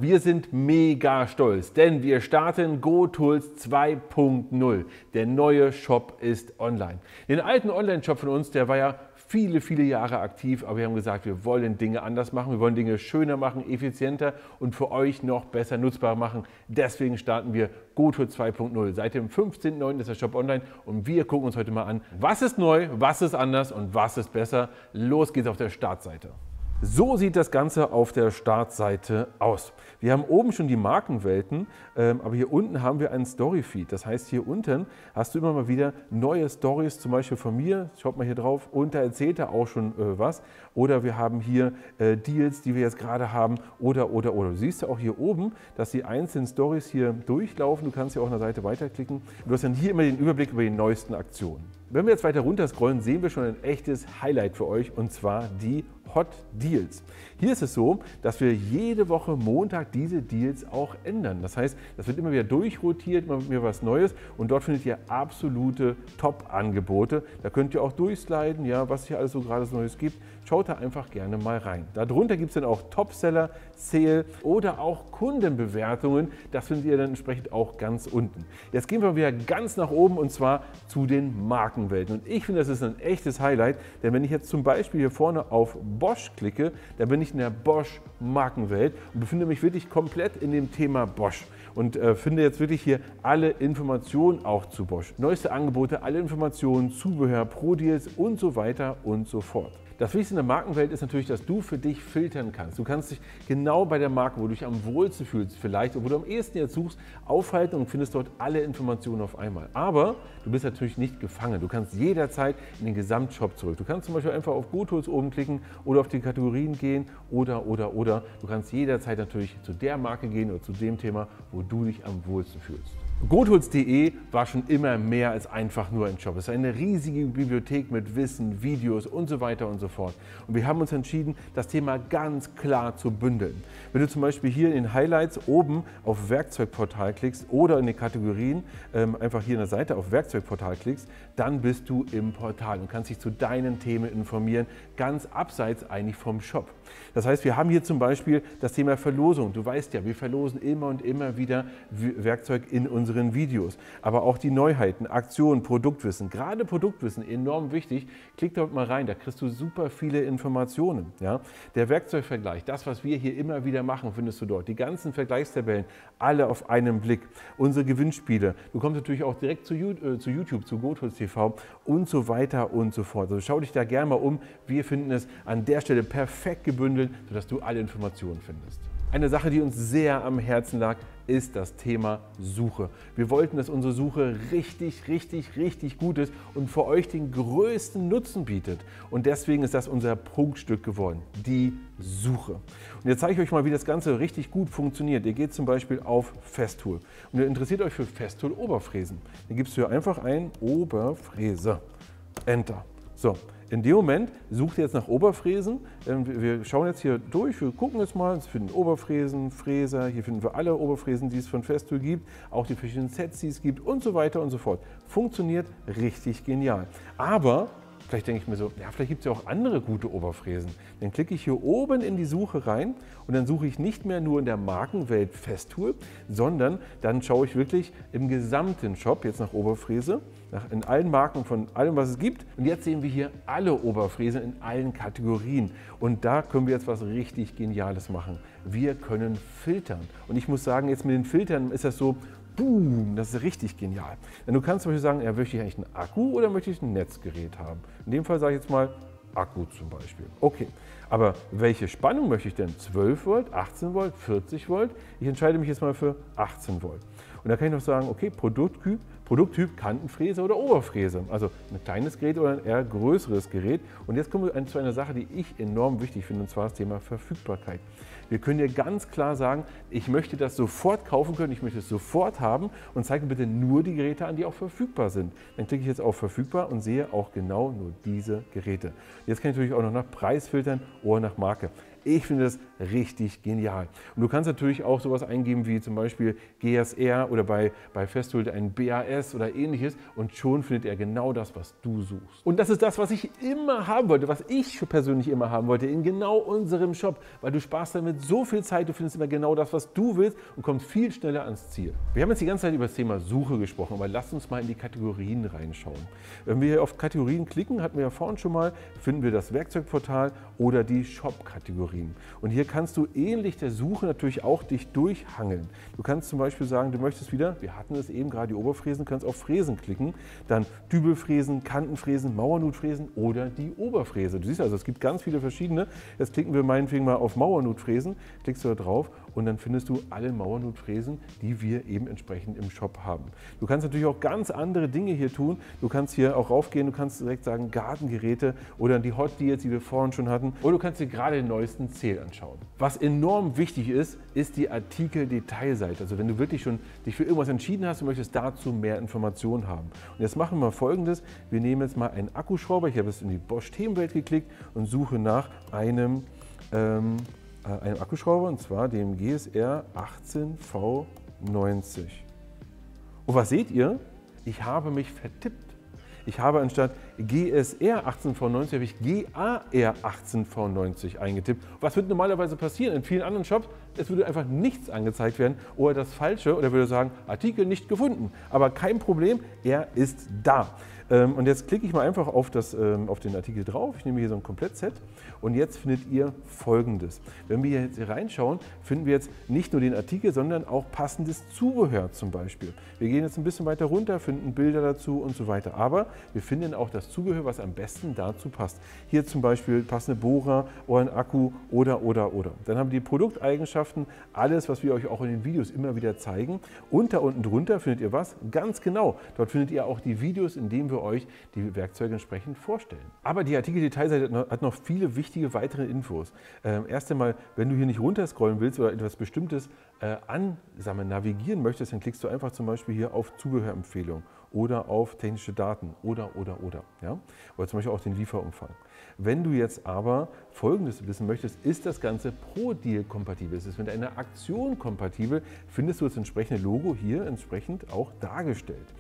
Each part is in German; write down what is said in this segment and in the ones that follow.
Wir sind mega stolz, denn wir starten GoTools 2.0. Der neue Shop ist online. Den alten Online-Shop von uns, der war ja viele Jahre aktiv, aber wir haben gesagt, wir wollen Dinge anders machen, wir wollen Dinge schöner machen, effizienter und für euch noch besser nutzbar machen. Deswegen starten wir GoTools 2.0. Seit dem 15.09. ist der Shop online und wir gucken uns heute mal an, was ist neu, was ist anders und was ist besser. Los geht's auf der Startseite. So sieht das Ganze auf der Startseite aus. Wir haben oben schon die Markenwelten, aber hier unten haben wir einen Story-Feed. Das heißt, hier unten hast du immer mal wieder neue Stories, zum Beispiel von mir. Schaut mal hier drauf und da erzählt er auch schon was. Oder wir haben hier Deals, die wir jetzt gerade haben. Oder. Du siehst ja auch hier oben, dass die einzelnen Stories hier durchlaufen. Du kannst hier auch an der Seite weiterklicken. Du hast dann hier immer den Überblick über die neuesten Aktionen. Wenn wir jetzt weiter runter scrollen, sehen wir schon ein echtes Highlight für euch und zwar die Hot Deals. Hier ist es so, dass wir jede Woche Montag diese Deals auch ändern. Das heißt, das wird immer wieder durchrotiert, immer wieder was Neues und dort findet ihr absolute Top-Angebote. Da könnt ihr auch durchsliden, ja, was hier alles so gerade Neues gibt. Schaut da einfach gerne mal rein. Darunter gibt es dann auch Topseller, Sale oder auch Kundenbewertungen. Das findet ihr dann entsprechend auch ganz unten. Jetzt gehen wir wieder ganz nach oben und zwar zu den Markenwelten. Und ich finde, das ist ein echtes Highlight, denn wenn ich jetzt zum Beispiel hier vorne auf Bosch klicke, dann bin ich in der Bosch Markenwelt und befinde mich wirklich komplett in dem Thema Bosch und finde jetzt wirklich hier alle Informationen auch zu Bosch. Neueste Angebote, alle Informationen, Zubehör, Pro-Deals und so weiter und so fort. Das Wichtigste in der Markenwelt ist natürlich, dass du für dich filtern kannst. Du kannst dich genau bei der Marke, wo du dich am wohlsten fühlst, vielleicht, wo du am ehesten jetzt suchst, aufhalten und findest dort alle Informationen auf einmal. Aber du bist natürlich nicht gefangen. Du kannst jederzeit in den Gesamtshop zurück. Du kannst zum Beispiel einfach auf GoTools oben klicken oder auf die Kategorien gehen oder. Du kannst jederzeit natürlich zu der Marke gehen oder zu dem Thema, wo du dich am wohlsten fühlst. GoTools.de war schon immer mehr als einfach nur ein Shop. Es ist eine riesige Bibliothek mit Wissen, Videos und so weiter und so fort. Und wir haben uns entschieden, das Thema ganz klar zu bündeln. Wenn du zum Beispiel hier in den Highlights oben auf Werkzeugportal klickst oder in den Kategorien einfach hier in der Seite auf Werkzeugportal klickst, dann bist du im Portal und kannst dich zu deinen Themen informieren, ganz abseits eigentlich vom Shop. Das heißt, wir haben hier zum Beispiel das Thema Verlosung. Du weißt ja, wir verlosen immer und immer wieder Werkzeug in unseren Videos. Aber auch die Neuheiten, Aktionen, Produktwissen, gerade Produktwissen, enorm wichtig. Klick dort mal rein, da kriegst du super viele Informationen. Ja? Der Werkzeugvergleich, das, was wir hier immer wieder machen, findest du dort. Die ganzen Vergleichstabellen, alle auf einen Blick. Unsere Gewinnspiele. Du kommst natürlich auch direkt zu YouTube, zu GoTools TV und so weiter und so fort. Also schau dich da gerne mal um. Wir finden es an der Stelle perfekt gebündelt, sodass du alle Informationen findest. Eine Sache, die uns sehr am Herzen lag, ist das Thema Suche. Wir wollten, dass unsere Suche richtig gut ist und für euch den größten Nutzen bietet. Und deswegen ist das unser Prunkstück geworden, die Suche. Und jetzt zeige ich euch mal, wie das Ganze richtig gut funktioniert. Ihr geht zum Beispiel auf Festool und ihr interessiert euch für Festool Oberfräsen. Dann gibst du hier einfach ein Oberfräse. Enter. So. In dem Moment sucht ihr jetzt nach Oberfräsen. Wir schauen jetzt hier durch, wir gucken jetzt mal, wir finden Oberfräsen, Fräser, hier finden wir alle Oberfräsen, die es von Festool gibt, auch die verschiedenen Sets, die es gibt und so weiter und so fort. Funktioniert richtig genial. Aber vielleicht denke ich mir so, ja, vielleicht gibt es ja auch andere gute Oberfräsen. Dann klicke ich hier oben in die Suche rein und dann suche ich nicht mehr nur in der Markenwelt Festool, sondern dann schaue ich wirklich im gesamten Shop jetzt nach Oberfräse, in allen Marken von allem, was es gibt. Und jetzt sehen wir hier alle Oberfräsen in allen Kategorien. Und da können wir jetzt was richtig Geniales machen. Wir können filtern. Und ich muss sagen, jetzt mit den Filtern ist das so, boom, das ist richtig genial. Denn du kannst zum Beispiel sagen, ja, möchte ich eigentlich einen Akku oder möchte ich ein Netzgerät haben? In dem Fall sage ich jetzt mal Akku zum Beispiel. Okay, aber welche Spannung möchte ich denn? 12 Volt, 18 Volt, 40 Volt? Ich entscheide mich jetzt mal für 18 Volt. Und da kann ich noch sagen, okay, Produkttyp Kantenfräse oder Oberfräse. Also ein kleines Gerät oder ein eher größeres Gerät. Und jetzt kommen wir zu einer Sache, die ich enorm wichtig finde, und zwar das Thema Verfügbarkeit. Wir können dir ganz klar sagen, ich möchte das sofort kaufen können, ich möchte es sofort haben und zeige bitte nur die Geräte an, die auch verfügbar sind. Dann klicke ich jetzt auf Verfügbar und sehe auch genau nur diese Geräte. Jetzt kann ich natürlich auch noch nach Preis filtern oder nach Marke. Ich finde das richtig genial. Und du kannst natürlich auch sowas eingeben wie zum Beispiel GSR oder bei Festool ein BAS oder ähnliches und schon findet er genau das, was du suchst. Und das ist das, was ich immer haben wollte, was ich persönlich immer haben wollte in genau unserem Shop, weil du sparst damit so viel Zeit, du findest immer genau das, was du willst und kommst viel schneller ans Ziel. Wir haben jetzt die ganze Zeit über das Thema Suche gesprochen, aber lasst uns mal in die Kategorien reinschauen. Wenn wir hier auf Kategorien klicken, hatten wir ja vorhin schon mal, finden wir das Werkzeugportal oder die Shop-Kategorien. Und hier kannst du ähnlich der Suche natürlich auch dich durchhangeln. Du kannst zum Beispiel sagen, du möchtest wieder, wir hatten es eben gerade, die Oberfräsen, kannst auf Fräsen klicken, dann Dübelfräsen, Kantenfräsen, Mauernutfräsen oder die Oberfräse. Du siehst also, es gibt ganz viele verschiedene. Jetzt klicken wir meinetwegen mal auf Mauernutfräsen, klickst du da drauf und dann findest du alle Mauernutfräsen, die wir eben entsprechend im Shop haben. Du kannst natürlich auch ganz andere Dinge hier tun. Du kannst hier auch raufgehen, du kannst direkt sagen Gartengeräte oder die Hot Deals, die wir vorhin schon hatten. Oder du kannst dir gerade den neuesten Sale anschauen. Was enorm wichtig ist, ist die Artikel-Detailseite. Also wenn du wirklich schon dich für irgendwas entschieden hast und möchtest dazu mehr Informationen haben. Und jetzt machen wir mal Folgendes. Wir nehmen jetzt mal einen Akkuschrauber. Ich habe jetzt in die Bosch Themenwelt geklickt und suche nach einem Akkuschrauber, und zwar dem GSR 18V90. Und was seht ihr? Ich habe mich vertippt. Ich habe anstatt GSR 18V90 habe ich GAR 18V90 eingetippt. Was wird normalerweise passieren? In vielen anderen Shops, es würde einfach nichts angezeigt werden oder das Falsche oder würde sagen, Artikel nicht gefunden. Aber kein Problem, er ist da. Und jetzt klicke ich mal einfach auf den Artikel drauf. Ich nehme hier so ein Komplettset und jetzt findet ihr Folgendes. Wenn wir jetzt hier reinschauen, finden wir jetzt nicht nur den Artikel, sondern auch passendes Zubehör zum Beispiel. Wir gehen jetzt ein bisschen weiter runter, finden Bilder dazu und so weiter. Aber wir finden auch das Zubehör, was am besten dazu passt. Hier zum Beispiel passende Bohrer oder ein Akku oder. Dann haben wir die Produkteigenschaften, alles, was wir euch auch in den Videos immer wieder zeigen. Und da unten drunter findet ihr was? Ganz genau. Dort findet ihr auch die Videos, in denen wir euch die Werkzeuge entsprechend vorstellen. Aber die Artikel-Detailseite hat noch viele wichtige weitere Infos. Erst einmal, wenn du hier nicht runterscrollen willst oder etwas Bestimmtes ansammeln, navigieren möchtest, dann klickst du einfach zum Beispiel hier auf Zubehörempfehlung oder auf technische Daten oder. Ja? Oder zum Beispiel auch den Lieferumfang. Wenn du jetzt aber Folgendes wissen möchtest, ist das Ganze Pro-Deal-kompatibel, ist es mit einer Aktion kompatibel, findest du das entsprechende Logo hier entsprechend auch dargestellt.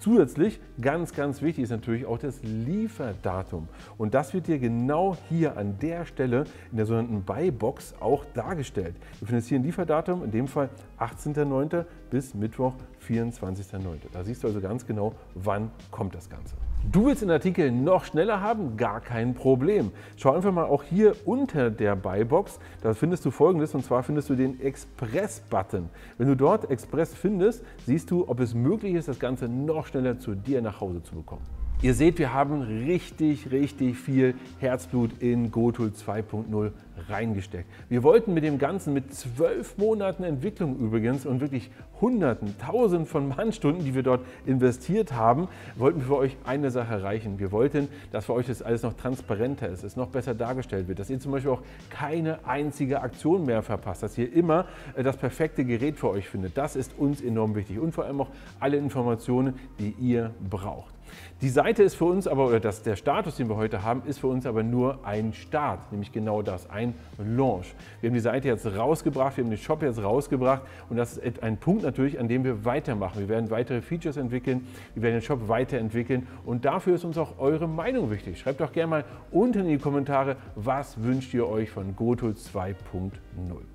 Zusätzlich, ganz wichtig ist natürlich auch das Lieferdatum. Und das wird dir genau hier an der Stelle in der sogenannten Buy-Box auch dargestellt. Du findest hier ein Lieferdatum, in dem Fall 18.09. bis Mittwoch, 24.09. Da siehst du also ganz genau, wann kommt das Ganze. Du willst den Artikel noch schneller haben? Gar kein Problem. Schau einfach mal auch hier unter der Buy-Box, da findest du Folgendes, und zwar findest du den Express-Button. Wenn du dort Express findest, siehst du, ob es möglich ist, das Ganze noch schneller zu dir nach Hause zu bekommen. Ihr seht, wir haben richtig viel Herzblut in GoTools 2.0 reingesteckt. Wir wollten mit dem Ganzen, mit 12 Monaten Entwicklung übrigens und wirklich Hunderten, Tausenden von Mannstunden, die wir dort investiert haben, wollten wir für euch eine Sache erreichen. Wir wollten, dass für euch das alles noch transparenter ist, es noch besser dargestellt wird, dass ihr zum Beispiel auch keine einzige Aktion mehr verpasst, dass ihr immer das perfekte Gerät für euch findet. Das ist uns enorm wichtig und vor allem auch alle Informationen, die ihr braucht. Die Seite ist für uns aber, oder der Status, den wir heute haben, ist für uns aber nur ein Start, nämlich genau das, ein Launch. Wir haben die Seite jetzt rausgebracht, wir haben den Shop jetzt rausgebracht und das ist ein Punkt natürlich, an dem wir weitermachen. Wir werden weitere Features entwickeln, wir werden den Shop weiterentwickeln und dafür ist uns auch eure Meinung wichtig. Schreibt doch gerne mal unten in die Kommentare, was wünscht ihr euch von GoTools 2.0.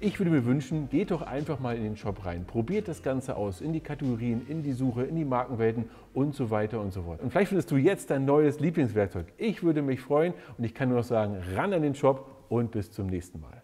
Ich würde mir wünschen, geht doch einfach mal in den Shop rein, probiert das Ganze aus, in die Kategorien, in die Suche, in die Markenwelten und so weiter und so fort. Und vielleicht findest du jetzt dein neues Lieblingswerkzeug. Ich würde mich freuen und ich kann nur noch sagen, ran an den Shop und bis zum nächsten Mal.